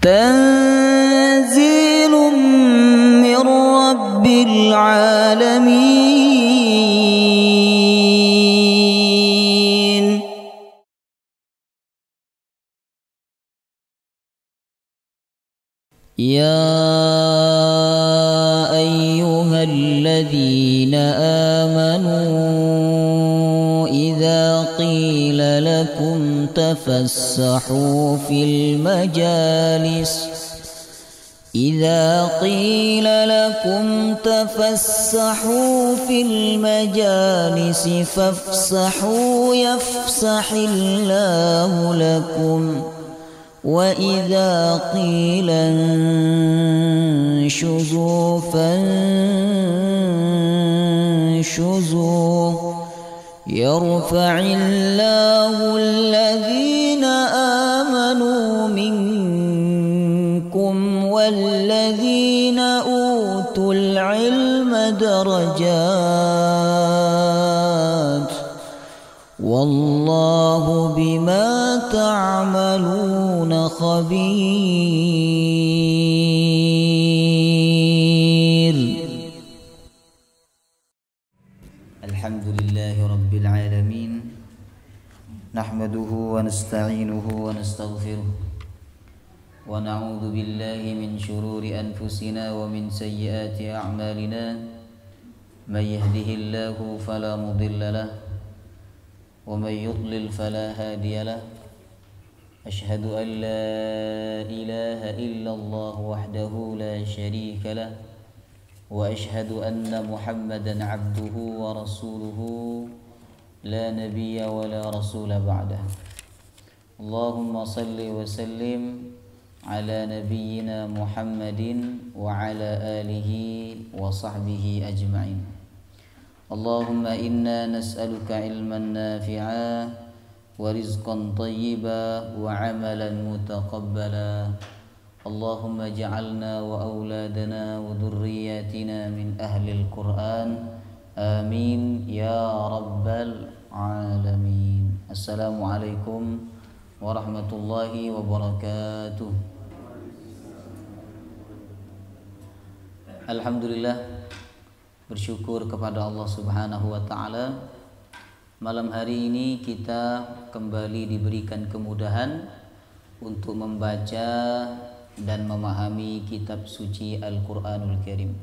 تنزيل من رب العالمين. يا أيها الذين آمنوا إذا قيل لكم تفسحوا في المجالس فافسحوا يفسح الله لكم وإذا قيل انشزوا فانشزوا يرفع الله الذين آمنوا منكم والذين أوتوا العلم درجات والله بما تعملون خبير. الحمد لله رب العالمين نحمده ونستعينه ونستغفره ونعوذ بالله من شرور أنفسنا ومن سيئات أعمالنا من يهده الله فلا مضل له ومن يضلل فلا هادي له أشهد أن لا إله إلا الله وحده لا شريك له وأشهد أن محمدا عبده ورسوله لا نبي ولا رسول بعده. اللهم صل وسلم على نبينا محمد وعلى آله وصحبه أجمعين. اللهم إنا نسألك علما نافعا ورزقا طيبا وعملا متقبلا. اللهم اجعلنا وأولادنا وذرياتنا من أهل القرآن آمين يا رب العالمين. السلام عليكم ورحمة الله وبركاته. Alhamdulillah, bersyukur kepada Allah Subhanahu wa taala. Malam hari ini kita kembali diberikan kemudahan untuk membaca dan memahami kitab suci Al-Qur'anul Karim.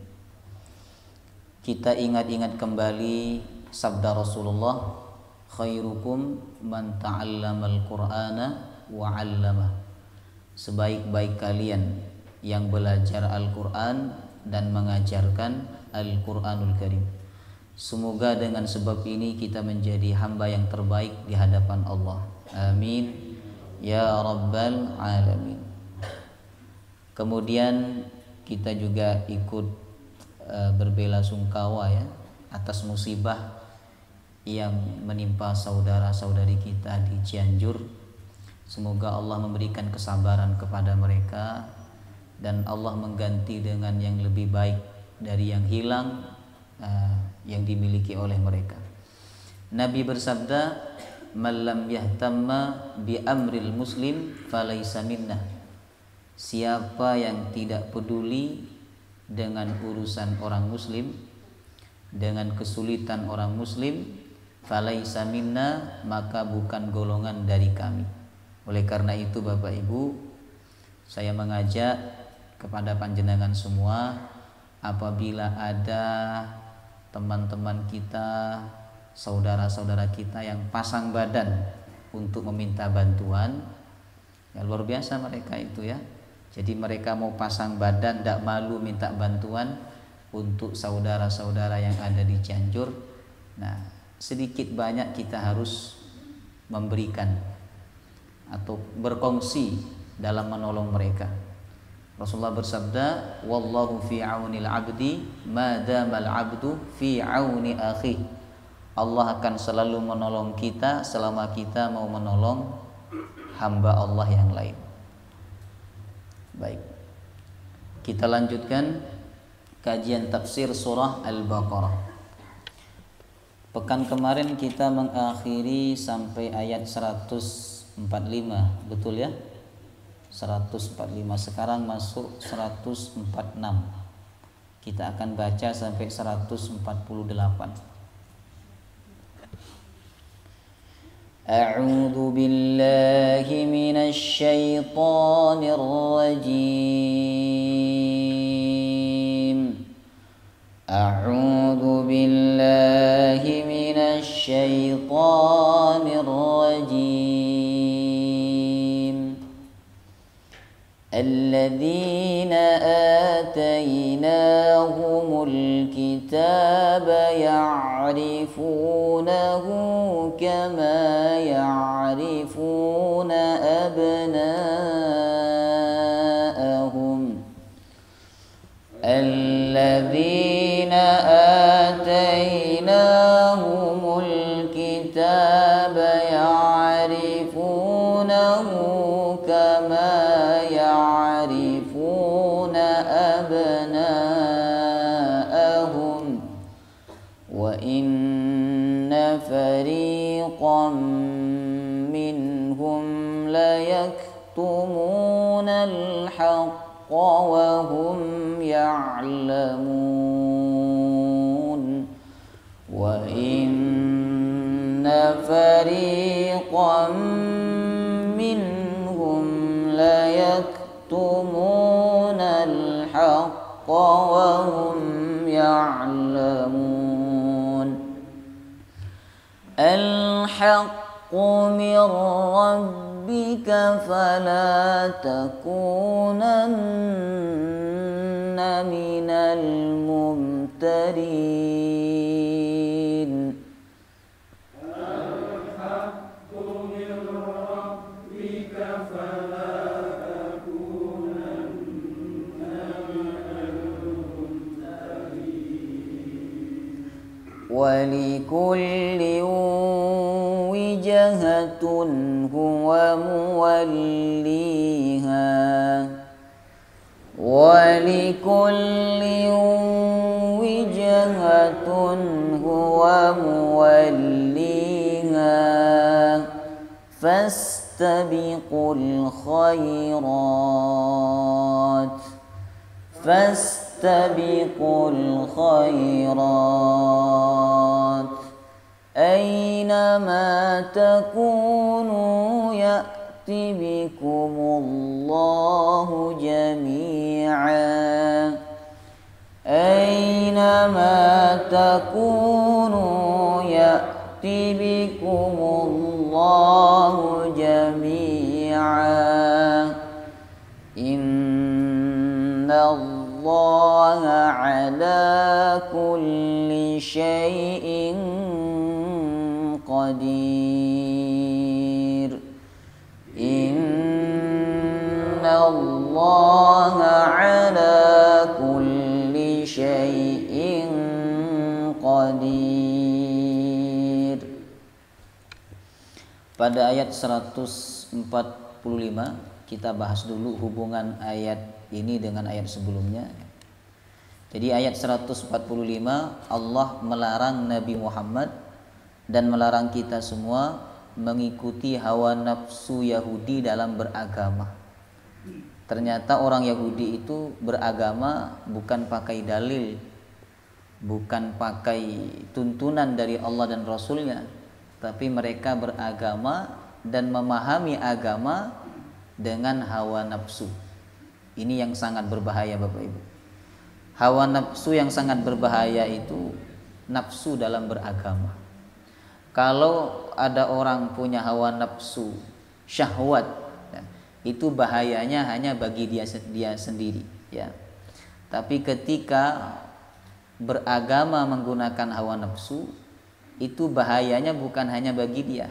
Kita ingat-ingat kembali sabda Rasulullah, khairukum man ta'allamal Qur'ana wa 'allamah. Sebaik-baik kalian yang belajar Al-Qur'an dan mengajarkan Al-Qur'anul Karim. Semoga dengan sebab ini kita menjadi hamba yang terbaik di hadapan Allah. Amin ya rabbal alamin. Kemudian kita juga ikut berbelasungkawa ya atas musibah yang menimpa saudara-saudari kita di Cianjur. Semoga Allah memberikan kesabaran kepada mereka dan Allah mengganti dengan yang lebih baik dari yang hilang yang dimiliki oleh mereka. Nabi bersabda, "Man lam yahtamma bi amril muslim falaysa minnah." Siapa yang tidak peduli dengan urusan orang muslim, dengan kesulitan orang muslim, falaysa minna, maka bukan golongan dari kami. Oleh karena itu Bapak Ibu, saya mengajak kepada panjenengan semua, apabila ada teman-teman kita, saudara-saudara kita yang pasang badan untuk meminta bantuan, ya luar biasa mereka itu ya. Jadi mereka mau pasang badan, tidak malu minta bantuan untuk saudara-saudara yang ada di Cianjur. Nah, sedikit banyak kita harus memberikan atau berkongsi dalam menolong mereka. Rasulullah bersabda, "Wallahu fi aunil 'abdi ma damal 'abdu fi auni akhi." Allah akan selalu menolong kita selama kita mau menolong hamba Allah yang lain. Baik. Kita lanjutkan kajian tafsir surah Al-Baqarah. Pekan kemarin kita mengakhiri sampai ayat 145, betul ya? 145. Sekarang masuk 146. Kita akan baca sampai 148. A'udzu billahi minasy syaithanir rajim. A'udzu billahi minasy syaithanir rajim. الذين آتيناهم الكتاب يعرفونه كما يعرفون أبناءهم الذين آتيناهم الكتاب يعرفونه كما يعرفون أبناءهم وإن فريقا منهم ليكتمون الحق وهم يعلمون وإن فريقا منهم ليكتمون الحق وهم يعلمون الحق من ربك فلا تكونن من الممترين ولكل وجهة هو موليها ولكل وجهة هو موليها فاستبقوا الخيرات أينما تكونوا يأت بكم الله جميعا أينما تكونوا يأت بكم الله جميعا إن الله على كل شيء قدير إن الله على كل شيء قدير. Pada ayat 145 kita bahas dulu hubungan ayat ini dengan ayat sebelumnya. Jadi ayat 145 Allah melarang Nabi Muhammad dan melarang kita semua mengikuti hawa nafsu Yahudi dalam beragama. Ternyata orang Yahudi itu beragama bukan pakai dalil, bukan pakai tuntunan dari Allah dan Rasulnya, tapi mereka beragama dan memahami agama dengan hawa nafsu. Ini yang sangat berbahaya Bapak Ibu. Hawa nafsu yang sangat berbahaya itu nafsu dalam beragama. Kalau ada orang punya hawa nafsu syahwat, ya, itu bahayanya hanya bagi dia sendiri, ya. Tapi ketika beragama menggunakan hawa nafsu, itu bahayanya bukan hanya bagi dia,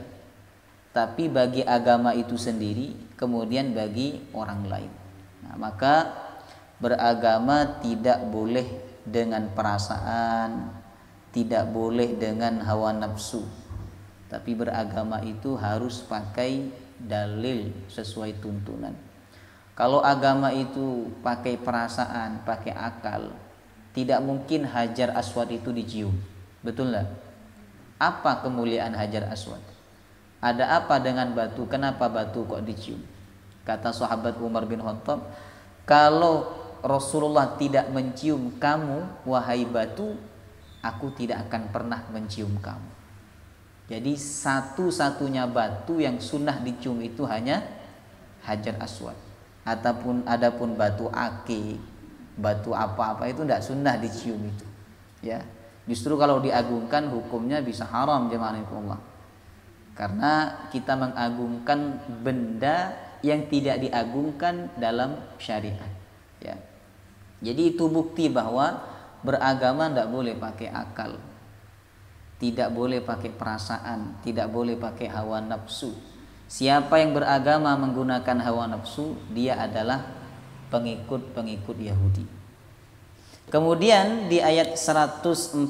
tapi bagi agama itu sendiri, kemudian bagi orang lain. Nah, maka beragama tidak boleh dengan perasaan, tidak boleh dengan hawa nafsu, tapi beragama itu harus pakai dalil sesuai tuntunan. Kalau agama itu pakai perasaan, pakai akal, tidak mungkin Hajar Aswad itu dicium. Betul nggak? Apa kemuliaan Hajar Aswad? Ada apa dengan batu? Kenapa batu kok dicium? Kata sahabat Umar bin Khattab, kalau Rasulullah tidak mencium kamu wahai batu, aku tidak akan pernah mencium kamu. Jadi satu-satunya batu yang sunnah dicium itu hanya Hajar Aswad. Adapun batu akik, batu apa-apa itu tidak sunnah dicium itu. Ya, justru kalau diagungkan hukumnya bisa haram jemaah Allah. Karena kita mengagungkan benda yang tidak diagungkan dalam syariat. Ya. Jadi itu bukti bahwa beragama tidak boleh pakai akal, tidak boleh pakai perasaan, tidak boleh pakai hawa nafsu. Siapa yang beragama menggunakan hawa nafsu, dia adalah pengikut-pengikut Yahudi. Kemudian di ayat 146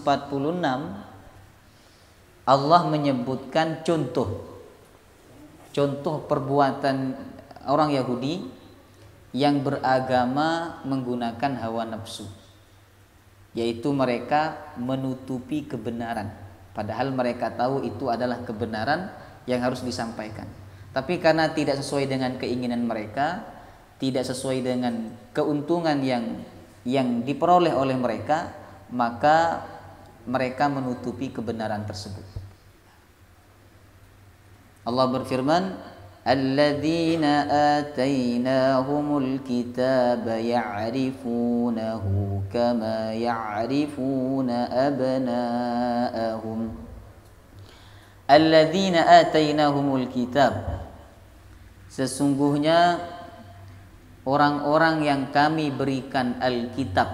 Allah menyebutkan contoh perbuatan orang Yahudi yang beragama menggunakan hawa nafsu, yaitu mereka menutupi kebenaran padahal mereka tahu itu adalah kebenaran yang harus disampaikan. Tapi karena tidak sesuai dengan keinginan mereka, tidak sesuai dengan keuntungan yang diperoleh oleh mereka, maka mereka menutupi kebenaran tersebut. Allah berfirman, alladzina atainahumul kitaba ya'rifunahu kama ya'rifuna abna'ahum. Alladzina atainahumul kitab, sesungguhnya orang-orang yang kami berikan Alkitab,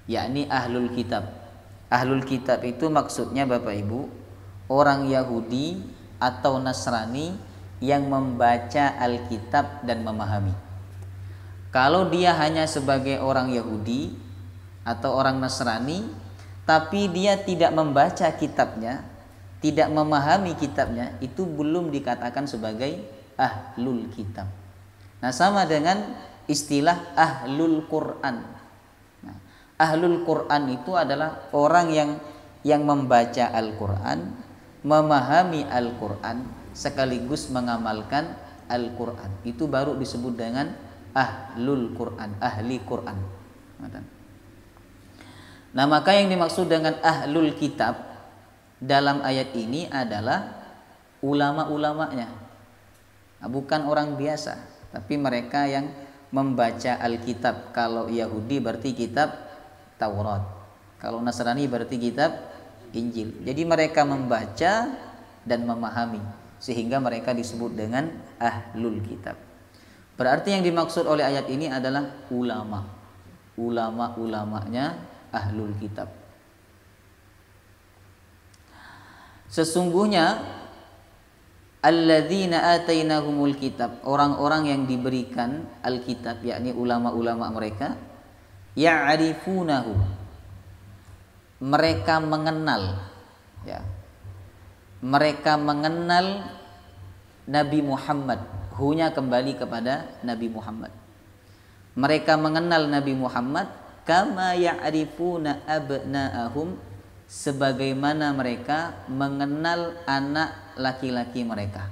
yakni ahlul kitab. Ahlul kitab itu maksudnya Bapak Ibu, orang Yahudi atau Nasrani yang membaca Alkitab dan memahami. Kalau dia hanya sebagai orang Yahudi atau orang Nasrani tapi dia tidak membaca kitabnya, tidak memahami kitabnya, itu belum dikatakan sebagai ahlul kitab. Nah, sama dengan istilah ahlul Quran. Nah, ahlul Quran itu adalah orang yang membaca Al-Quran, memahami Al-Quran, sekaligus mengamalkan Al-Quran. Itu baru disebut dengan ahlul Quran, ahli Quran. Nah, maka yang dimaksud dengan ahlul kitab dalam ayat ini adalah ulama-ulamanya. Nah, bukan orang biasa, tapi mereka yang membaca Alkitab. Kalau Yahudi berarti kitab Taurat, kalau Nasrani berarti kitab Injil. Jadi mereka membaca dan memahami, sehingga mereka disebut dengan ahlul kitab. Berarti yang dimaksud oleh ayat ini adalah ulama-ulamanya ahlul kitab. Sesungguhnya alladzina atainahumul kitab, orang-orang yang diberikan Alkitab, yakni ulama-ulama mereka, ya'rifunahu, mereka mengenal, ya, mereka mengenal Nabi Muhammad. Hunya kembali kepada Nabi Muhammad. Mereka mengenal Nabi Muhammad kama ya'rifuna abna'ahum, sebagaimana mereka mengenal anak laki-laki mereka.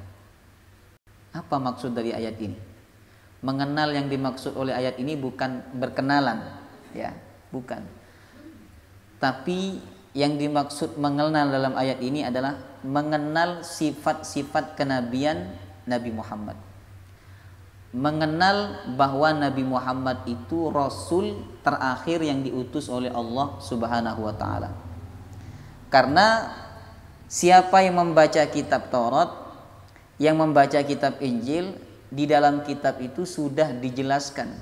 Apa maksud dari ayat ini? Mengenal yang dimaksud oleh ayat ini bukan berkenalan, ya, bukan. Tapi yang dimaksud mengenal dalam ayat ini adalah mengenal sifat-sifat kenabian Nabi Muhammad. Mengenal bahwa Nabi Muhammad itu Rasul terakhir yang diutus oleh Allah Subhanahu wa ta'ala. Karena siapa yang membaca kitab Taurat, yang membaca kitab Injil, di dalam kitab itu sudah dijelaskan,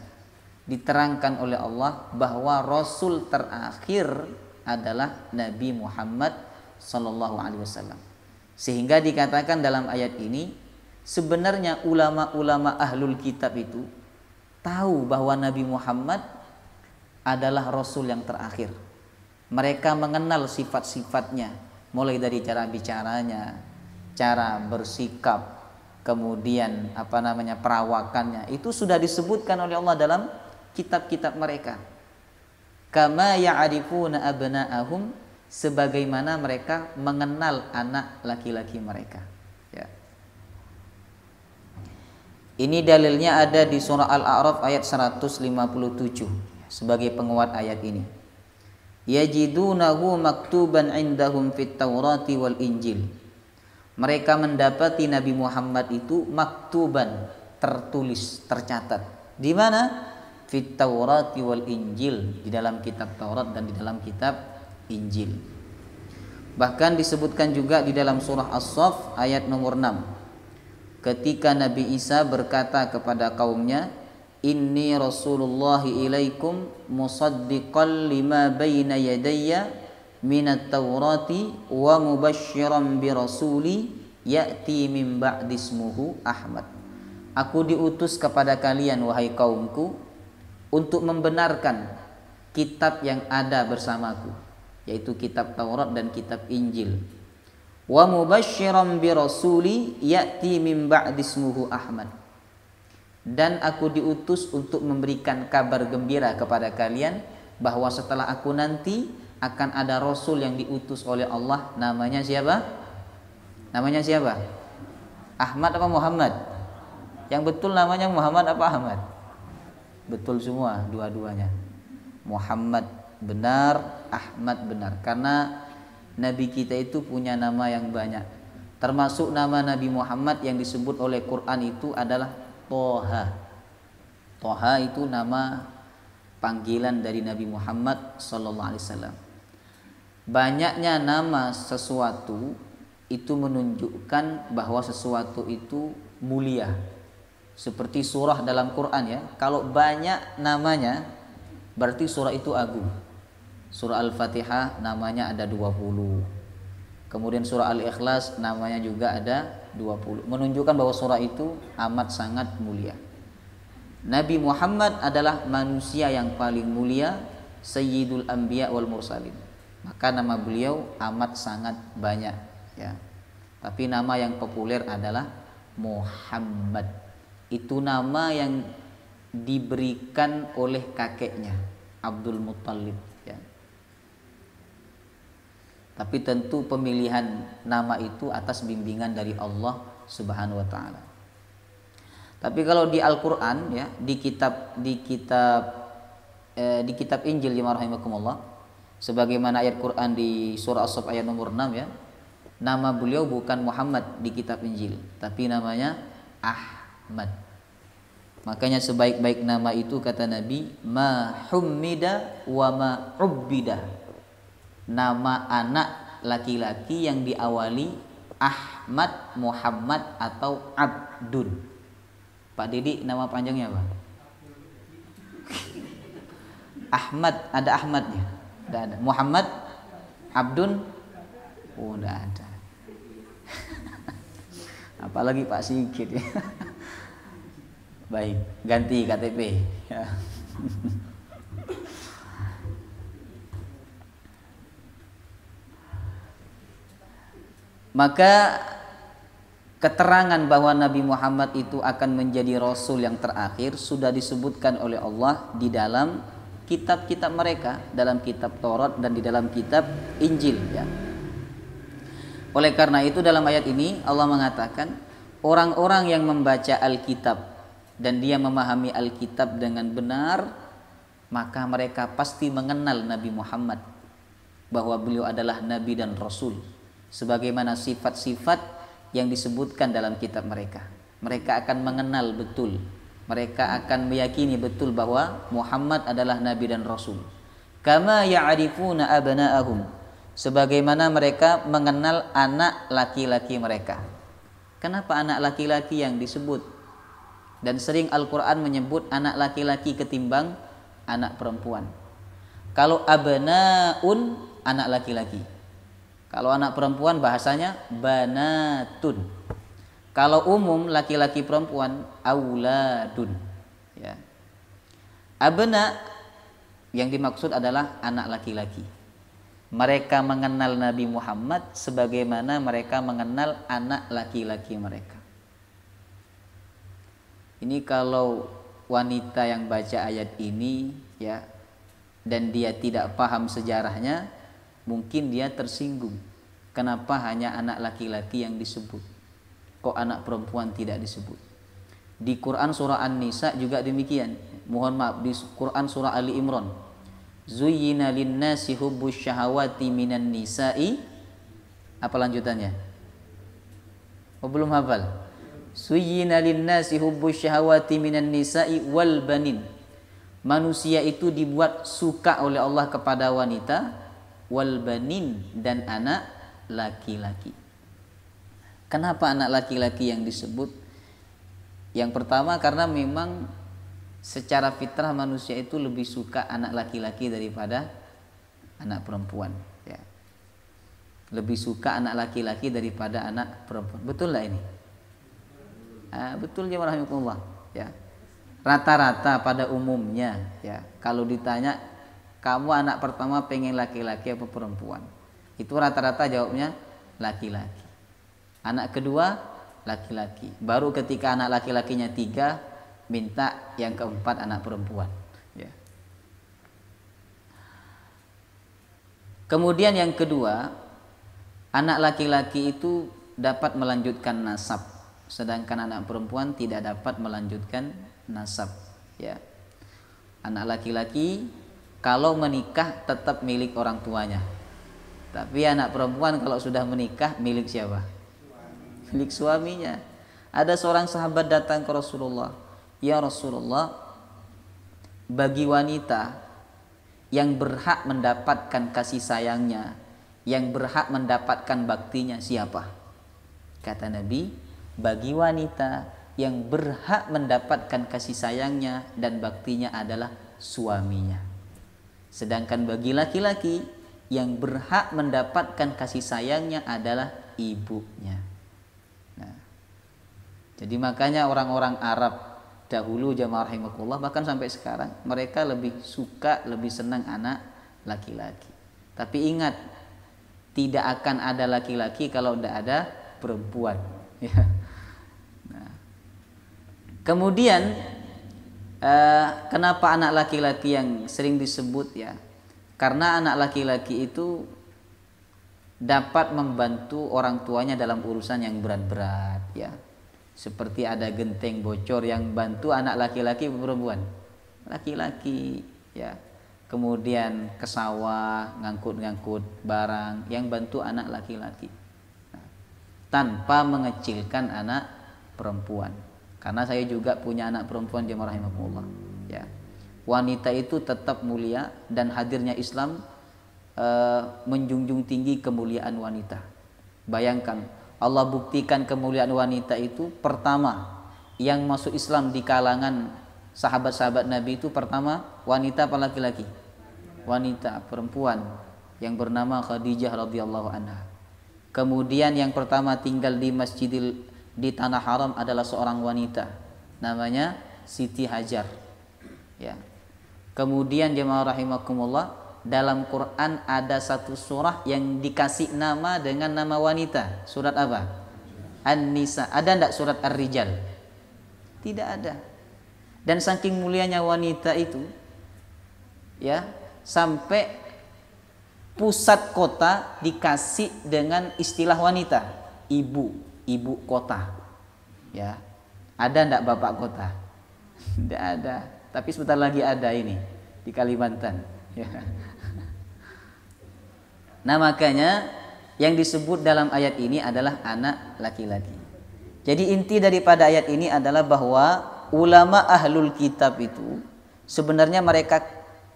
diterangkan oleh Allah bahwa Rasul terakhir adalah Nabi Muhammad sallallahu alaihi wasallam. Sehingga dikatakan dalam ayat ini, sebenarnya ulama-ulama ahlul kitab itu tahu bahwa Nabi Muhammad adalah Rasul yang terakhir. Mereka mengenal sifat-sifatnya, mulai dari cara bicaranya, cara bersikap, kemudian perawakannya. Itu sudah disebutkan oleh Allah dalam kitab-kitab mereka. Kama ya'rifuna abna'ahum, sebagaimana mereka mengenal anak laki-laki mereka. Ya. Ini dalilnya ada di surah Al-A'raf ayat 157 sebagai penguat ayat ini. Yajidunahu maktuban indahum fit Taurati wal Injil. Mereka mendapati Nabi Muhammad itu maktuban, tertulis, tercatat. Di mana? Fit Taurati wal Injil, di dalam kitab Taurat dan di dalam kitab Injil. Bahkan disebutkan juga di dalam surah As-Saff ayat nomor 6. Ketika Nabi Isa berkata kepada kaumnya, Inni Rasulullahi ilaikum musaddiqan lima baina yadayya minat Taurati wa mubasysyiran bi rasuli ya'ti min ba'di ismuhu Ahmad. Aku diutus kepada kalian wahai kaumku untuk membenarkan kitab yang ada bersamaku, yaitu kitab Taurat dan kitab Injil. Wa mubasysyiran bi rasuli ya'ti min ba'di ismuhu Ahmad. Dan aku diutus untuk memberikan kabar gembira kepada kalian bahwa setelah aku nanti akan ada rasul yang diutus oleh Allah. Namanya siapa? Namanya siapa? Ahmad apa Muhammad? Yang betul namanya Muhammad apa Ahmad? Betul semua dua-duanya. Muhammad benar, Ahmad benar. Karena Nabi kita itu punya nama yang banyak. Termasuk nama Nabi Muhammad yang disebut oleh Quran itu adalah Toha. Toha itu nama panggilan dari Nabi Muhammad SAW. Banyaknya nama sesuatu itu menunjukkan bahwa sesuatu itu mulia. Seperti surah dalam Quran ya. Kalau banyak namanya berarti surah itu agung. Surah Al-Fatihah namanya ada 20. Kemudian surah Al-Ikhlas namanya juga ada 20. Menunjukkan bahwa surah itu amat sangat mulia. Nabi Muhammad adalah manusia yang paling mulia, Sayyidul Anbiya wal Mursalin. Maka nama beliau amat sangat banyak ya. Tapi nama yang populer adalah Muhammad. Itu nama yang diberikan oleh kakeknya Abdul Muttalib ya. Tapi tentu pemilihan nama itu atas bimbingan dari Allah Subhanahu wa taala. Tapi kalau di Al-Qur'an ya, di kitab Injil ya rahimakumullah, sebagaimana ayat Quran di surah As-Saff ayat nomor 6 ya. Nama beliau bukan Muhammad di kitab Injil, tapi namanya Ahmad. Makanya sebaik-baik nama itu kata Nabi, ma hummida wa ma ubbida. Nama anak laki-laki yang diawali Ahmad, Muhammad atau Abdun. Pak Didi nama panjangnya apa? Ahmad, ada Ahmadnya? Tidak ada. Muhammad, Abdun, oh tidak ada. Apalagi Pak Sigit ya. Baik, ganti KTP ya. Maka keterangan bahwa Nabi Muhammad itu akan menjadi Rasul yang terakhir sudah disebutkan oleh Allah di dalam kitab-kitab mereka, dalam kitab Taurat dan di dalam kitab Injil ya. Oleh karena itu dalam ayat ini Allah mengatakan orang-orang yang membaca Alkitab dan dia memahami Alkitab dengan benar, maka mereka pasti mengenal Nabi Muhammad bahwa beliau adalah Nabi dan Rasul sebagaimana sifat-sifat yang disebutkan dalam kitab mereka. Mereka akan mengenal betul, mereka akan meyakini betul bahwa Muhammad adalah Nabi dan Rasul. Kama ya'rifuna abna'ahum, sebagaimana mereka mengenal anak laki-laki mereka. Kenapa anak laki-laki yang disebut? Dan sering Al-Quran menyebut anak laki-laki ketimbang anak perempuan. Kalau abnaun, anak laki-laki. Kalau anak perempuan bahasanya banatun. Kalau umum laki-laki perempuan auladun. Ya. Abna yang dimaksud adalah anak laki-laki. Mereka mengenal Nabi Muhammad sebagaimana mereka mengenal anak laki-laki mereka. Ini kalau wanita yang baca ayat ini ya dan dia tidak paham sejarahnya, mungkin dia tersinggung. Kenapa hanya anak laki-laki yang disebut? Kok anak perempuan tidak disebut? Di Quran surah An-Nisa juga demikian. Mohon maaf, di Quran surah Ali Imran. Zuyyina lin-nasi hubbus syahawati minan nisa'i. Apa lanjutannya? Oh, belum hafal. Zuyyina lin-nasi hubbus syahawati minan nisa'i wal banin. Manusia itu dibuat suka oleh Allah kepada wanita, wal banin, dan anak laki-laki. Kenapa anak laki-laki yang disebut? Yang pertama karena memang secara fitrah manusia itu lebih suka anak laki-laki daripada anak perempuan, ya. Lebih suka anak laki-laki daripada anak perempuan. Betul lah ini? Betul ya, warahmatullah, ya. Rata-rata pada umumnya, ya, kalau ditanya kamu anak pertama pengen laki-laki apa perempuan, itu rata-rata jawabnya laki-laki. Anak kedua laki-laki. Baru ketika anak laki-lakinya 3, minta yang keempat anak perempuan, ya. Kemudian yang kedua, anak laki-laki itu dapat melanjutkan nasab, sedangkan anak perempuan tidak dapat melanjutkan nasab, ya. Anak laki-laki kalau menikah tetap milik orang tuanya, tapi anak perempuan kalau sudah menikah milik siapa? Milik suaminya. Ada seorang sahabat datang ke Rasulullah, ya Rasulullah, bagi wanita yang berhak mendapatkan kasih sayangnya, yang berhak mendapatkan baktinya siapa? Kata Nabi, bagi wanita yang berhak mendapatkan kasih sayangnya dan baktinya adalah suaminya. Sedangkan bagi laki-laki yang berhak mendapatkan kasih sayangnya adalah ibunya. Nah, jadi makanya orang-orang Arab dahulu, jamaah rahimakumullah, bahkan sampai sekarang mereka lebih suka, lebih senang anak laki-laki. Tapi ingat, tidak akan ada laki-laki kalau tidak ada perempuan, ya. Nah, kemudian kenapa anak laki-laki yang sering disebut, ya? Karena anak laki-laki itu dapat membantu orang tuanya dalam urusan yang berat-berat, ya. Seperti ada genteng bocor, yang bantu anak laki-laki perempuan, laki-laki, ya. Kemudian ke sawah ngangkut-ngangkut barang, yang bantu anak laki-laki, nah, tanpa mengecilkan anak perempuan. Karena saya juga punya anak perempuan, jemaah rahimakumullah, ya. Wanita itu tetap mulia, dan hadirnya Islam menjunjung tinggi kemuliaan wanita. Bayangkan, Allah buktikan kemuliaan wanita itu. Pertama yang masuk Islam di kalangan sahabat-sahabat Nabi itu pertama wanita apa laki-laki? Wanita, perempuan, yang bernama Khadijah radhiyallahu anha. Kemudian yang pertama tinggal di tanah haram adalah seorang wanita, namanya Siti Hajar, ya. Kemudian jemaah rahimakumullah, dalam Quran ada satu surah yang dikasih nama dengan nama wanita. Surat apa? An-Nisa. Ada enggak surat Ar-Rijal? Tidak ada. Dan saking mulianya wanita itu, ya, sampai pusat kota dikasih dengan istilah wanita, ibu kota, ya. Ada enggak bapak kota? Tidak ada. Tapi sebentar lagi ada ini di Kalimantan, ya. Nah, makanya yang disebut dalam ayat ini adalah anak laki-laki. Jadi inti daripada ayat ini adalah bahwa ulama ahlul kitab itu sebenarnya mereka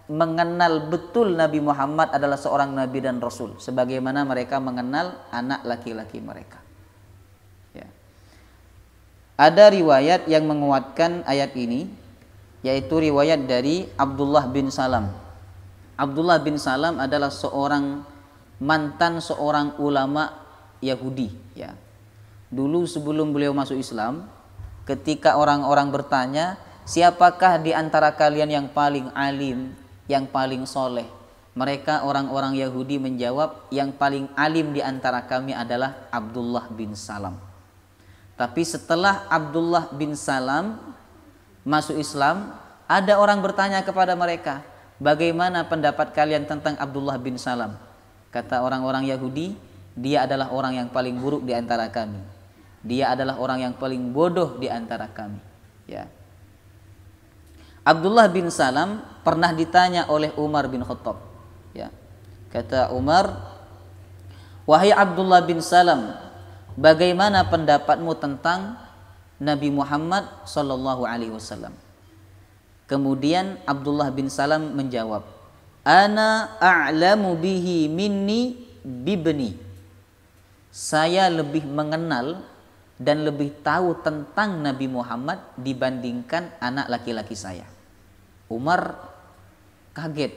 mengenal betul Nabi Muhammad adalah seorang nabi dan rasul, sebagaimana mereka mengenal anak laki-laki mereka, ya. Ada riwayat yang menguatkan ayat ini, yaitu riwayat dari Abdullah bin Salam. Abdullah bin Salam adalah mantan seorang ulama Yahudi, ya. Dulu sebelum beliau masuk Islam, ketika orang-orang bertanya, siapakah di antara kalian yang paling alim, yang paling soleh? Mereka orang-orang Yahudi menjawab, yang paling alim di antara kami adalah Abdullah bin Salam. Tapi setelah Abdullah bin Salam masuk Islam, ada orang bertanya kepada mereka, bagaimana pendapat kalian tentang Abdullah bin Salam? Kata orang-orang Yahudi, dia adalah orang yang paling buruk di antara kami. Dia adalah orang yang paling bodoh di antara kami. Ya. Abdullah bin Salam pernah ditanya oleh Umar bin Khattab. Ya. Kata Umar, "Wahai Abdullah bin Salam, bagaimana pendapatmu tentang Nabi Muhammad sallallahu alaihi wasallam?" Kemudian Abdullah bin Salam menjawab, "Ana a'lamu bihi minni bibni." Saya lebih mengenal dan lebih tahu tentang Nabi Muhammad dibandingkan anak laki-laki saya. Umar kaget.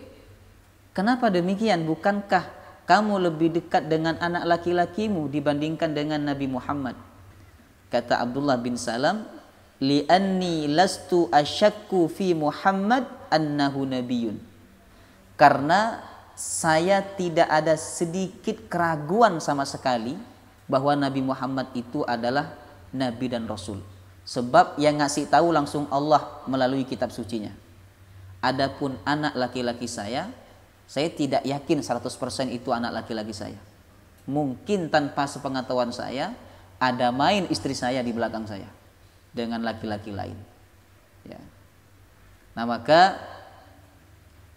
Kenapa demikian? Bukankah kamu lebih dekat dengan anak laki-lakimu dibandingkan dengan Nabi Muhammad? Kata Abdullah bin Salam, "Li'anni lastu asyakku fi Muhammad annahu nabiyyun." Karena saya tidak ada sedikit keraguan sama sekali bahwa Nabi Muhammad itu adalah nabi dan rasul. Sebab yang ngasih tahu langsung Allah melalui kitab sucinya. Adapun anak laki-laki saya tidak yakin 100% itu anak laki-laki saya. Mungkin tanpa sepengetahuan saya ada main istri saya di belakang saya dengan laki-laki lain. Ya. Nah, maka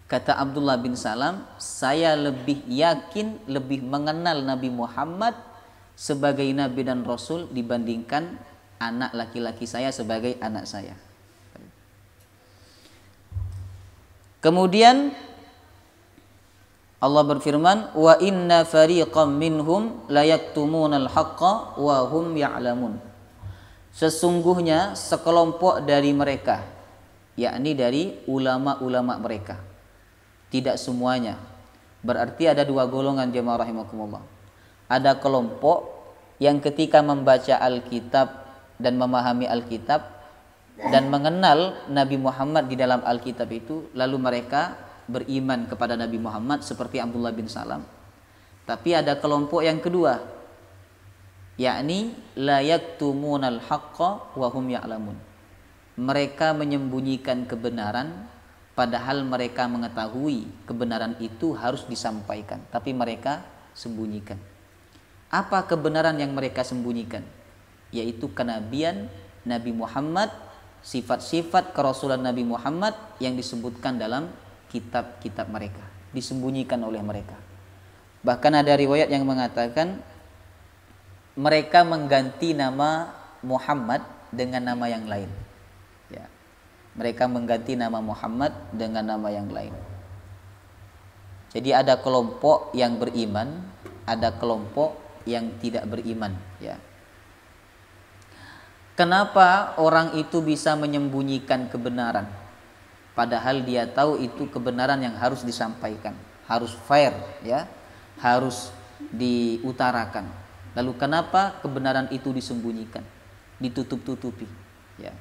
kata Abdullah bin Salam, saya lebih yakin, lebih mengenal Nabi Muhammad sebagai nabi dan rasul dibandingkan anak laki-laki saya sebagai anak saya. Kemudian Allah berfirman, "Wa inna fariqam minhum la yaktumunal haqqa wa hum ya'lamun." Sesungguhnya sekelompok dari mereka, yakni dari ulama-ulama mereka, tidak semuanya. Berarti ada dua golongan jemaah rahimakumullah. Ada kelompok yang ketika membaca Alkitab dan memahami Alkitab dan mengenal Nabi Muhammad di dalam Alkitab itu, lalu mereka beriman kepada Nabi Muhammad seperti Abdullah bin Salam. Tapi ada kelompok yang kedua, yakni la yaktumunal haqqa wa hum ya'lamun. Mereka menyembunyikan kebenaran padahal mereka mengetahui kebenaran itu harus disampaikan, tapi mereka sembunyikan. Apa kebenaran yang mereka sembunyikan? Yaitu kenabian Nabi Muhammad, sifat-sifat kerasulan Nabi Muhammad yang disebutkan dalam kitab-kitab mereka, disembunyikan oleh mereka. Bahkan ada riwayat yang mengatakan mereka mengganti nama Muhammad dengan nama yang lain. Ya. Mereka mengganti nama Muhammad dengan nama yang lain. Jadi ada kelompok yang beriman, ada kelompok yang tidak beriman. Ya. Kenapa orang itu bisa menyembunyikan kebenaran? Padahal dia tahu itu kebenaran yang harus disampaikan, harus fair, ya, harus diutarakan. Lalu kenapa kebenaran itu disembunyikan, ditutup-tutupi? Ya,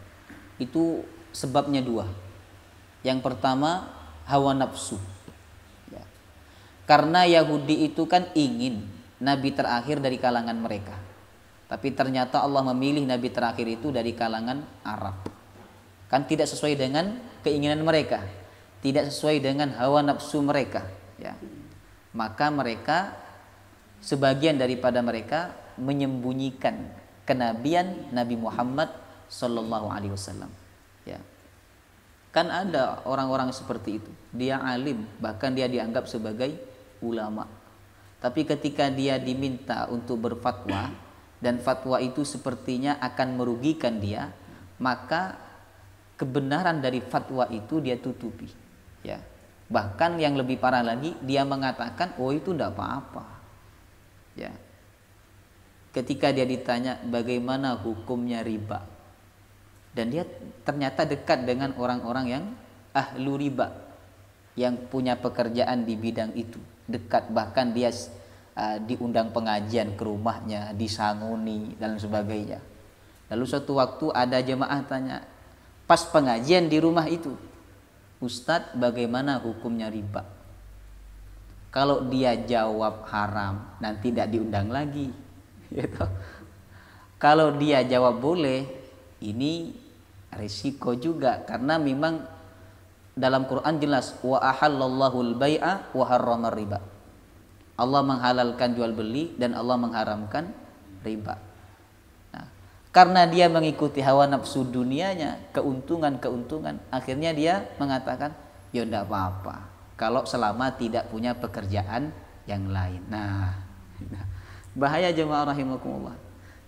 itu sebabnya dua. Yang pertama, hawa nafsu. Ya. Karena Yahudi itu kan ingin nabi terakhir dari kalangan mereka. Tapi ternyata Allah memilih nabi terakhir itu dari kalangan Arab. Kan tidak sesuai dengan keinginan mereka, tidak sesuai dengan hawa nafsu mereka, ya. Maka mereka, sebagian daripada mereka menyembunyikan kenabian Nabi Muhammad sallallahu alaihi wasallam. Ya. Kan ada orang-orang seperti itu. Dia alim, bahkan dia dianggap sebagai ulama. Tapi ketika dia diminta untuk berfatwa dan fatwa itu sepertinya akan merugikan dia, maka kebenaran dari fatwa itu dia tutupi. Ya. Bahkan yang lebih parah lagi, dia mengatakan, "Oh, itu tidak apa-apa." Ya. Ketika dia ditanya bagaimana hukumnya riba, dan dia ternyata dekat dengan orang-orang yang ahlu riba, yang punya pekerjaan di bidang itu, dekat, bahkan dia diundang pengajian ke rumahnya, disanguni dan sebagainya. Lalu suatu waktu ada jemaah tanya, pas pengajian di rumah itu, "Ustadz, bagaimana hukumnya riba?" Kalau dia jawab haram, nanti tidak diundang lagi. Gitu. Kalau dia jawab boleh, ini risiko juga, karena memang dalam Quran jelas, wa ahallallahu al-bai'a wa harramar riba. Allah menghalalkan jual beli dan Allah mengharamkan riba. Nah, Karena dia mengikuti hawa nafsu dunianya, keuntungan, akhirnya dia mengatakan, ya enggak apa-apa kalau selama tidak punya pekerjaan yang lain. Nah, bahaya jemaah rahimakumullah.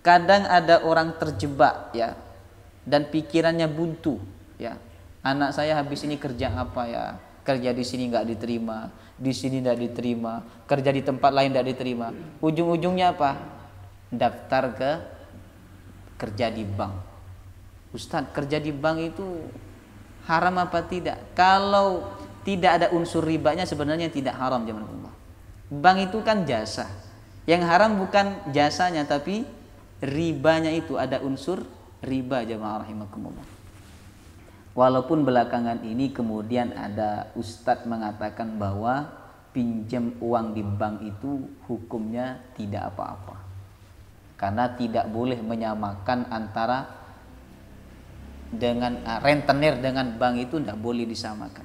Kadang ada orang terjebak ya, dan pikirannya buntu ya. Anak saya habis ini kerja apa ya? Kerja di sini nggak diterima, di sini nggak diterima, kerja di tempat lain nggak diterima. Ujung-ujungnya apa? Daftar ke kerja di bank. Ustadz, kerja di bank itu haram apa tidak? Kalau tidak ada unsur ribanya sebenarnya tidak haram jemaah Allah. Bank itu kan jasa. Yang haram bukan jasanya tapi ribanya, itu ada unsur riba jemaah rahimakumullah. Walaupun belakangan ini kemudian ada ustadz mengatakan bahwa pinjam uang di bank itu hukumnya tidak apa-apa. Karena tidak boleh menyamakan antara dengan rentenir dengan bank, itu tidak boleh disamakan.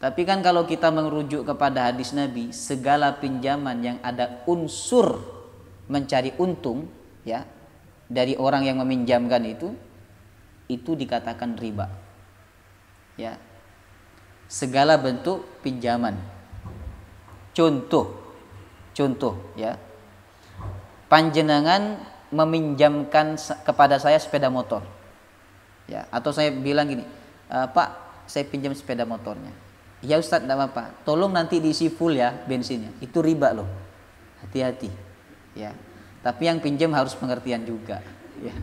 Tapi kan kalau kita merujuk kepada hadis Nabi, segala pinjaman yang ada unsur mencari untung ya dari orang yang meminjamkan itu dikatakan riba. Ya. Segala bentuk pinjaman. Contoh ya. Panjenengan meminjamkan kepada saya sepeda motor. Ya, atau saya bilang gini, Pak, saya pinjam sepeda motornya. Ya Ustadz, enggak apa-apa. Tolong nanti diisi full ya bensinnya. Itu riba loh. Hati-hati. Ya. Tapi yang pinjam harus pengertian juga, ya.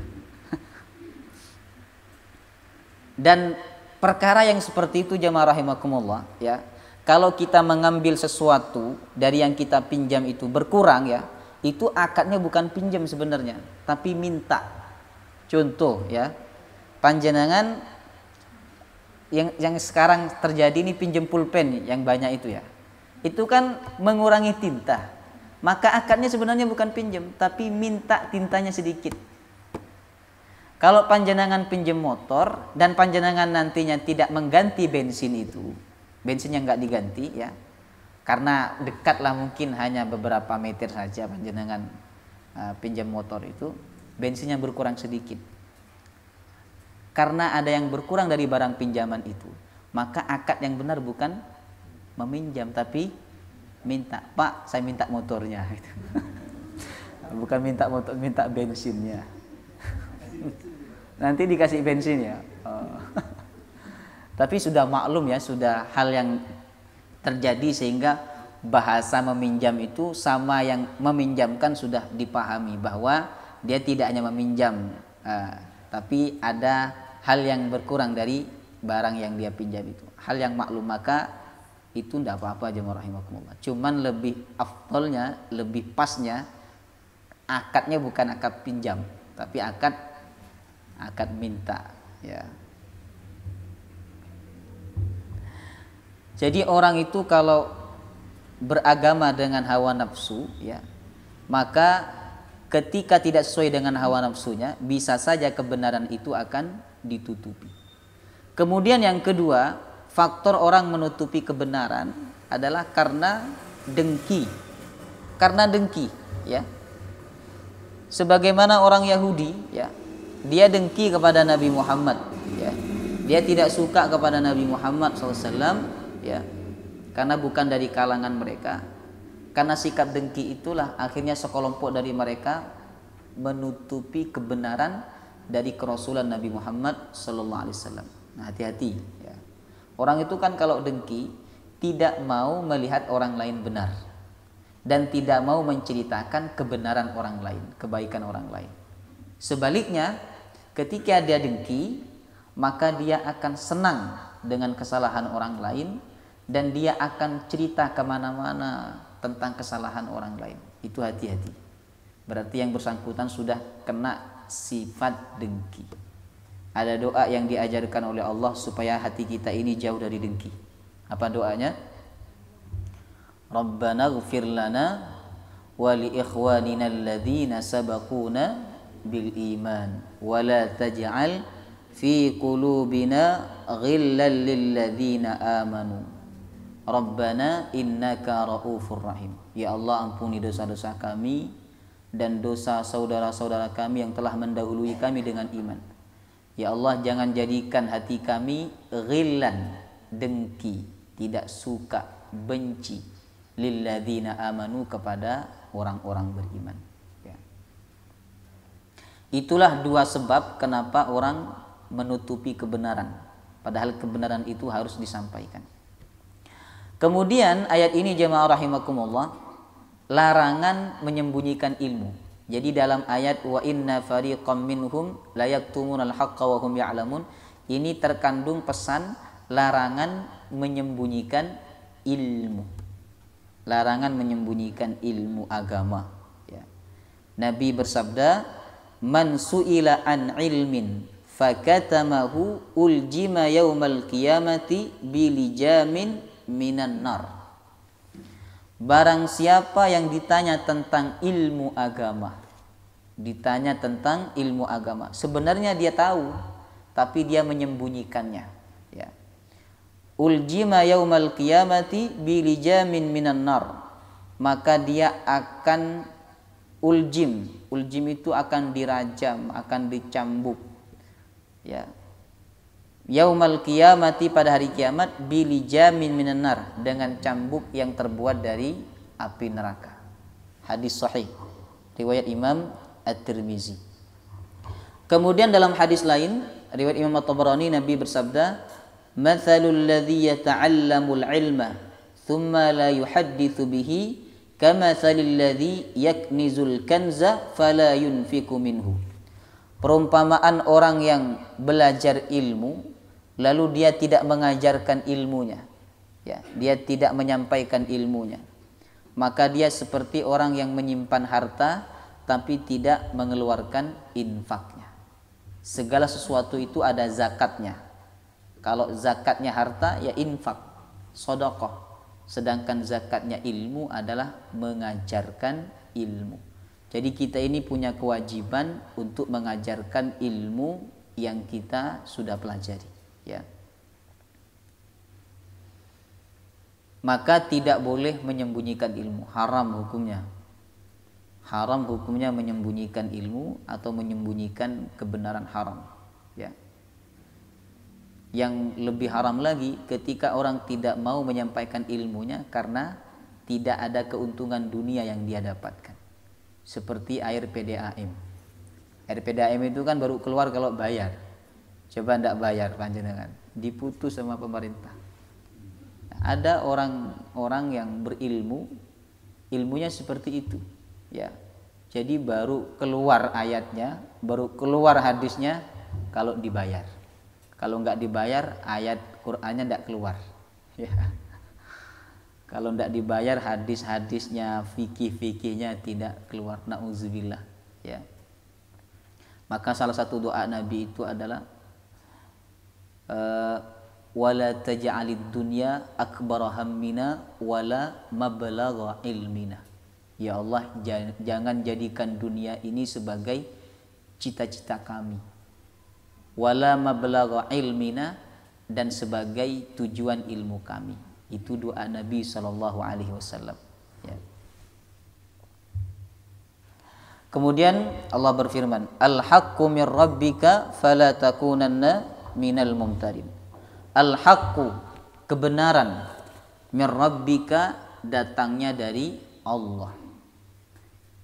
Dan perkara yang seperti itu jamaah rahimakumullah, ya. Kalau kita mengambil sesuatu dari yang kita pinjam itu berkurang ya, itu akadnya bukan pinjam sebenarnya, tapi minta. Contoh ya, panjenengan yang sekarang terjadi ini pinjam pulpen yang banyak itu ya, itu kan mengurangi tinta, maka akadnya sebenarnya bukan pinjam tapi minta tintanya sedikit. Kalau panjenengan pinjam motor dan panjenengan nantinya tidak mengganti bensin itu, bensinnya nggak diganti ya, karena dekatlah mungkin hanya beberapa meter saja panjenengan pinjam motor itu, bensinnya berkurang sedikit. Karena ada yang berkurang dari barang pinjaman itu, maka akad yang benar bukan meminjam tapi minta. Pak, saya minta motornya. Bukan minta motor, minta bensinnya. Nanti dikasih bensin ya. Tapi sudah maklum ya, sudah hal yang terjadi sehingga bahasa meminjam itu sama yang meminjamkan sudah dipahami bahwa dia tidak hanya meminjam, tapi ada hal yang berkurang dari barang yang dia pinjam itu. Hal yang maklum, maka itu tidak apa-apa jemaah rahimakumullah. Cuman lebih afdolnya, lebih pasnya akadnya bukan akad pinjam, tapi akad minta ya. Jadi orang itu kalau beragama dengan hawa nafsu ya, maka ketika tidak sesuai dengan hawa nafsunya, bisa saja kebenaran itu akan ditutupi. Kemudian yang kedua, faktor orang menutupi kebenaran adalah karena dengki. Karena dengki ya. Sebagaimana orang Yahudi ya, dia dengki kepada Nabi Muhammad ya. Dia tidak suka kepada Nabi Muhammad SAW ya, karena bukan dari kalangan mereka. Karena sikap dengki itulah akhirnya sekelompok dari mereka menutupi kebenaran dari kerasulan Nabi Muhammad sallallahu alaihi wasallam. Nah, hati-hati ya. Orang itu kan kalau dengki tidak mau melihat orang lain benar dan tidak mau menceritakan kebenaran orang lain, kebaikan orang lain. Sebaliknya, ketika dia dengki, maka dia akan senang dengan kesalahan orang lain dan dia akan cerita kemana-mana tentang kesalahan orang lain. Itu hati-hati. Berarti yang bersangkutan sudah kena sifat dengki. Ada doa yang diajarkan oleh Allah supaya hati kita ini jauh dari dengki. Apa doanya? Rabbana ighfir lana wa li ikhwanina alladhina sabaquna bil iman wa la taj'al fi qulubina ghillan lil ladzina amanu. Rabbana innaka raufur rahim. Ya Allah, ampuni dosa-dosa kami dan dosa saudara-saudara kami yang telah mendahului kami dengan iman. Ya Allah, jangan jadikan hati kami ghillan, dengki, tidak suka, benci, lilladzina amanu, kepada orang-orang beriman. Ya. Itulah dua sebab kenapa orang menutupi kebenaran, padahal kebenaran itu harus disampaikan. Kemudian ayat ini jemaah rahimakumullah, larangan menyembunyikan ilmu. Jadi dalam ayat wa inna fariqam minhum la yaktumunal haqqa wa hum ya'lamun, ini terkandung pesan larangan menyembunyikan ilmu. Larangan menyembunyikan ilmu agama, ya. Nabi bersabda, man su'ila an ilmin fakatamahu uljima yaumal qiyamati bilijamin minan nar. Barang siapa yang ditanya tentang ilmu agama, sebenarnya dia tahu tapi dia menyembunyikannya, ya. Uljima yaumal qiyamati bilijamin minan nar, maka dia akan uljim itu akan dirajam, akan dicambuk, ya. Yaumal qiyamati, pada hari kiamat, bilijamin minan nar, dengan cambuk yang terbuat dari api neraka. Hadis sahih riwayat Imam At-Tirmizi. Kemudian dalam hadis lain riwayat Imam At-Tabarani, Nabi bersabda, mathalul ladzi yata'allamul ilma thumma la yuhadditsu bihi kamathalil ladzi yaknizul kanza fala yunfiqu minhu. Perumpamaan orang yang belajar ilmu lalu dia tidak mengajarkan ilmunya, ya, dia tidak menyampaikan ilmunya, maka dia seperti orang yang menyimpan harta tapi tidak mengeluarkan infaknya. Segala sesuatu itu ada zakatnya. Kalau zakatnya harta, ya infak, sedekah. Sedangkan zakatnya ilmu adalah mengajarkan ilmu. Jadi kita ini punya kewajiban untuk mengajarkan ilmu yang kita sudah pelajari, ya. Maka tidak boleh menyembunyikan ilmu, haram hukumnya. Haram hukumnya menyembunyikan ilmu atau menyembunyikan kebenaran, haram, ya. Yang lebih haram lagi ketika orang tidak mau menyampaikan ilmunya karena tidak ada keuntungan dunia yang dia dapatkan. Seperti air PDAM. Air PDAM itu kan baru keluar kalau bayar. Coba ndak bayar panjenengan, diputus sama pemerintah. Ada orang-orang yang berilmu, ilmunya seperti itu, ya. Jadi baru keluar ayatnya, baru keluar hadisnya kalau dibayar. Kalau nggak dibayar, ayat Qur'annya ndak keluar, ya. Kalau ndak dibayar, hadis-hadisnya, fikih-fikihnya tidak keluar, na'udzubillah, ya. Maka salah satu doa Nabi itu adalah wala taj'alid dunya akbara hammina wala mablagha ilmina. Ya Allah, jangan jadikan dunia ini sebagai cita-cita kami, wala mablagha ilmina, dan sebagai tujuan ilmu kami. Itu doa Nabi SAW, ya. Kemudian Allah berfirman, al-haqqu mir rabbika fala takunanna minal mumtarin. Al-haqqu, kebenaran, mir rabbika, datangnya dari Allah.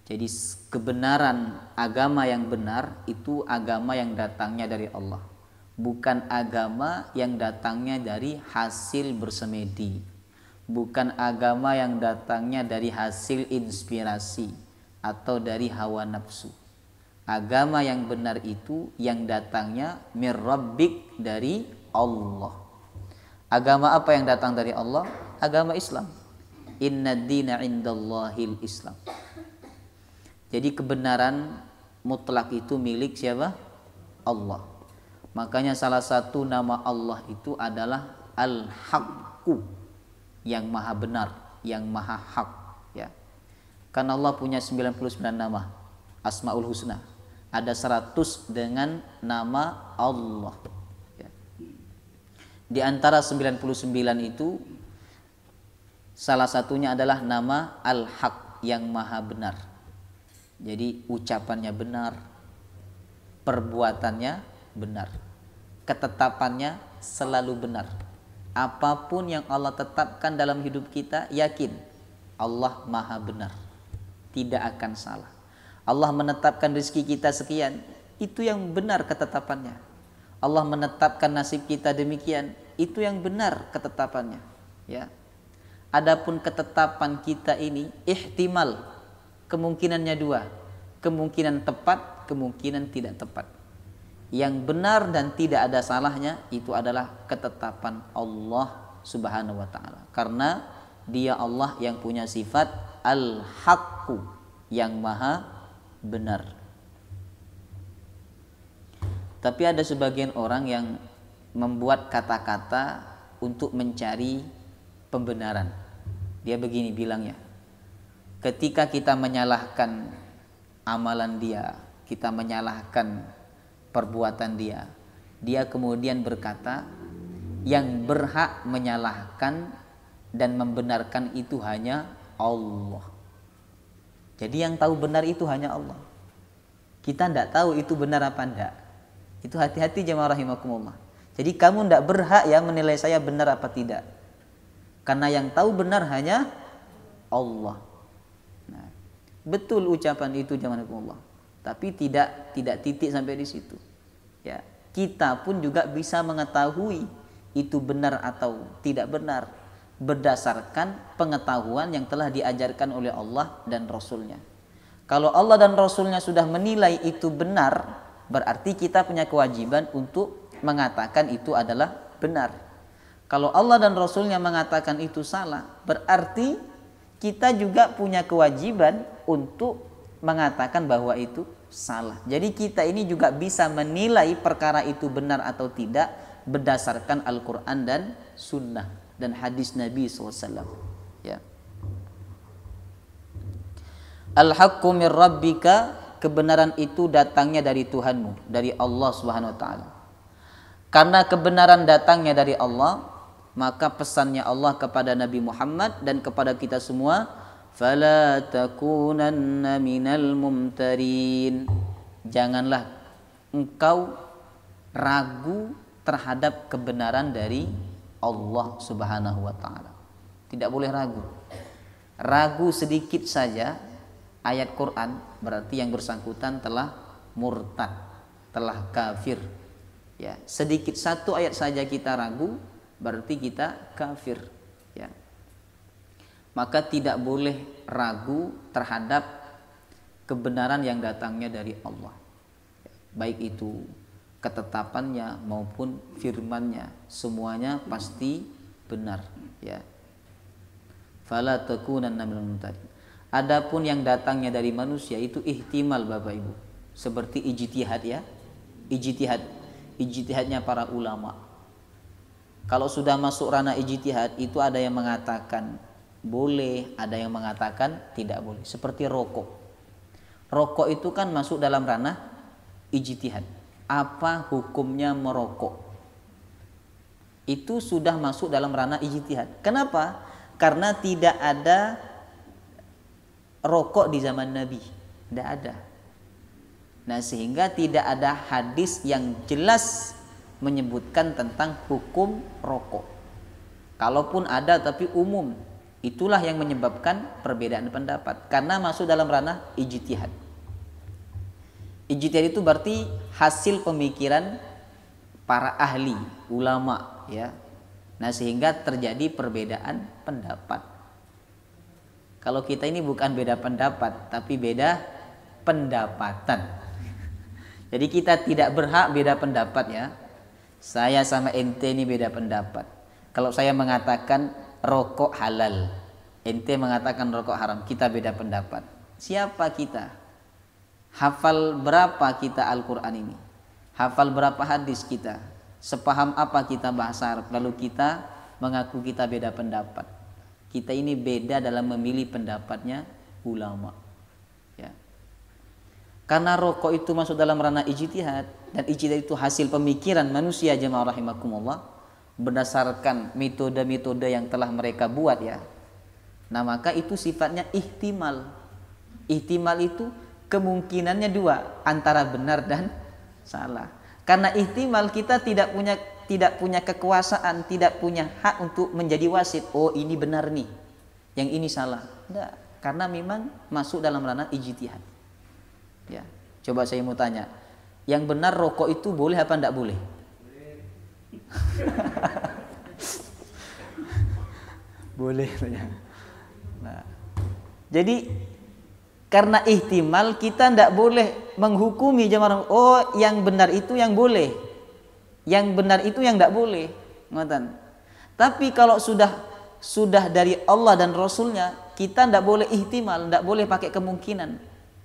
Jadi kebenaran, agama yang benar itu agama yang datangnya dari Allah, bukan agama yang datangnya dari hasil bersemedi, bukan agama yang datangnya dari hasil inspirasi atau dari hawa nafsu. Agama yang benar itu yang datangnya mir rabbik, dari Allah. Agama apa yang datang dari Allah? Agama Islam. Inna dina indallahil Islam. Jadi kebenaran mutlak itu milik siapa? Allah. Makanya salah satu nama Allah itu adalah Al-Haqqu, yang maha benar, yang maha hak, ya. Karena Allah punya 99 nama, Asmaul Husna. Ada 100 dengan nama Allah, ya. Di antara 99 itu salah satunya adalah nama Al-Haq, yang maha benar. Jadi ucapannya benar, perbuatannya benar, ketetapannya selalu benar. Apapun yang Allah tetapkan dalam hidup kita, yakin Allah maha benar, tidak akan salah. Allah menetapkan rezeki kita sekian, itu yang benar ketetapannya. Allah menetapkan nasib kita demikian, itu yang benar ketetapannya. Ya. Adapun ketetapan kita ini ihtimal, kemungkinannya dua, kemungkinan tepat, kemungkinan tidak tepat. Yang benar dan tidak ada salahnya itu adalah ketetapan Allah Subhanahu wa taala. Karena Dia Allah yang punya sifat al-haqqu, yang maha benar. Tapi ada sebagian orang yang membuat kata-kata untuk mencari pembenaran. Dia begini bilangnya, ketika kita menyalahkan amalan dia, kita menyalahkan perbuatan dia, dia kemudian berkata, yang berhak menyalahkan dan membenarkan itu hanya Allah. Jadi yang tahu benar itu hanya Allah. Kita tidak tahu itu benar apa enggak. Itu hati-hati jemaah rahimakumullah. Jadi kamu tidak berhak ya menilai saya benar apa tidak. Karena yang tahu benar hanya Allah. Nah, betul ucapan itu jemaah rahimakumullah. Tapi tidak titik sampai di situ. Ya, kita pun juga bisa mengetahui itu benar atau tidak benar berdasarkan pengetahuan yang telah diajarkan oleh Allah dan Rasulnya. Kalau Allah dan Rasulnya sudah menilai itu benar, berarti kita punya kewajiban untuk mengatakan itu adalah benar. Kalau Allah dan Rasulnya mengatakan itu salah, berarti kita juga punya kewajiban untuk mengatakan bahwa itu salah. Jadi kita ini juga bisa menilai perkara itu benar atau tidak berdasarkan Al-Quran dan Sunnah dan hadis Nabi SAW. Ya. Al-haqqu min rabbika, kebenaran itu datangnya dari Tuhanmu, dari Allah Subhanahu wa taala. Karena kebenaran datangnya dari Allah, maka pesannya Allah kepada Nabi Muhammad dan kepada kita semua, fala takunanna minal mumtarin. Janganlah engkau ragu terhadap kebenaran dari Allah Subhanahu wa taala. Tidak boleh ragu. Ragu sedikit saja ayat Quran berarti yang bersangkutan telah murtad, telah kafir. Ya, sedikit satu ayat saja kita ragu berarti kita kafir. Ya. Maka tidak boleh ragu terhadap kebenaran yang datangnya dari Allah. Baik itu ketetapannya maupun firman-Nya, semuanya pasti benar, ya. Fala takunanna minal mumtarin. Adapun yang datangnya dari manusia itu ihtimal Bapak Ibu. Seperti ijtihad ya. Ijtihadnya para ulama. Kalau sudah masuk ranah ijtihad itu ada yang mengatakan boleh, ada yang mengatakan tidak boleh. Seperti rokok. Rokok itu kan masuk dalam ranah ijtihad. Apa hukumnya merokok? Itu sudah masuk dalam ranah ijtihad. Kenapa? Karena tidak ada rokok di zaman Nabi. Tidak ada. Nah, sehingga tidak ada hadis yang jelas menyebutkan tentang hukum rokok. Kalaupun ada tapi umum. Itulah yang menyebabkan perbedaan pendapat. Karena masuk dalam ranah ijtihad. Ijtihad itu berarti hasil pemikiran para ahli, ulama, ya. Nah, sehingga terjadi perbedaan pendapat. Kalau kita ini bukan beda pendapat, tapi beda pendapatan. Jadi kita tidak berhak beda pendapat ya. Saya sama ente ini beda pendapat. Kalau saya mengatakan rokok halal, ente mengatakan rokok haram, kita beda pendapat. Siapa kita? Hafal berapa kita Al-Quran ini? Hafal berapa hadis kita? Sepaham apa kita bahasa Arab? Lalu kita mengaku kita beda pendapat. Kita ini beda dalam memilih pendapatnya ulama. Ya. Karena rokok itu masuk dalam ranah ijtihad, dan ijtihad itu hasil pemikiran manusia jemaah rahimakumullah berdasarkan metode-metode yang telah mereka buat ya. Nah, maka itu sifatnya ihtimal. Ihtimal itu kemungkinannya dua, antara benar dan salah. Karena ihtimal kita tidak punya kekuasaan, tidak punya hak untuk menjadi wasit. Oh, ini benar nih, yang ini salah. Tidak, karena memang masuk dalam ranah ijtihad. Ya, coba saya mau tanya, yang benar rokok itu boleh apa tidak boleh? Boleh. Nah, jadi karena ihtimal kita tidak boleh menghukumi jamaah. Oh, yang benar itu yang boleh, yang benar itu yang tidak boleh. Ngoten. Tapi kalau sudah dari Allah dan Rasulnya, kita tidak boleh ihtimal, tidak boleh pakai kemungkinan.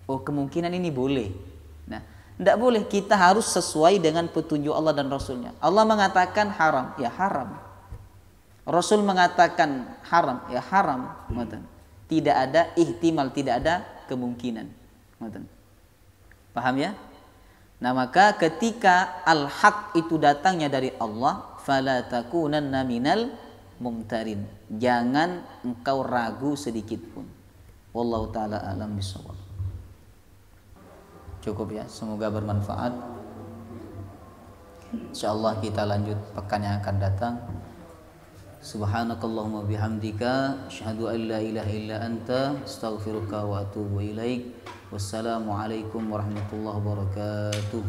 Oh, kemungkinan ini boleh. Nah, tidak boleh, kita harus sesuai dengan petunjuk Allah dan Rasulnya. Allah mengatakan haram, ya haram. Rasul mengatakan haram, ya haram. Tidak ada ihtimal, tidak ada kemungkinan. Paham ya? Nah, maka ketika al-haq itu datangnya dari Allah, fala takunanna minal mumtarin. Jangan engkau ragu sedikit pun. Wallahu taala alam bisawab. Cukup ya, semoga bermanfaat. Insyaallah kita lanjut pekan yang akan datang. Subhanakallahumma bihamdika asyhadu an la ilaha illa anta astaghfiruka wa atubu ilaik. Wassalamualaikum warahmatullahi wabarakatuh.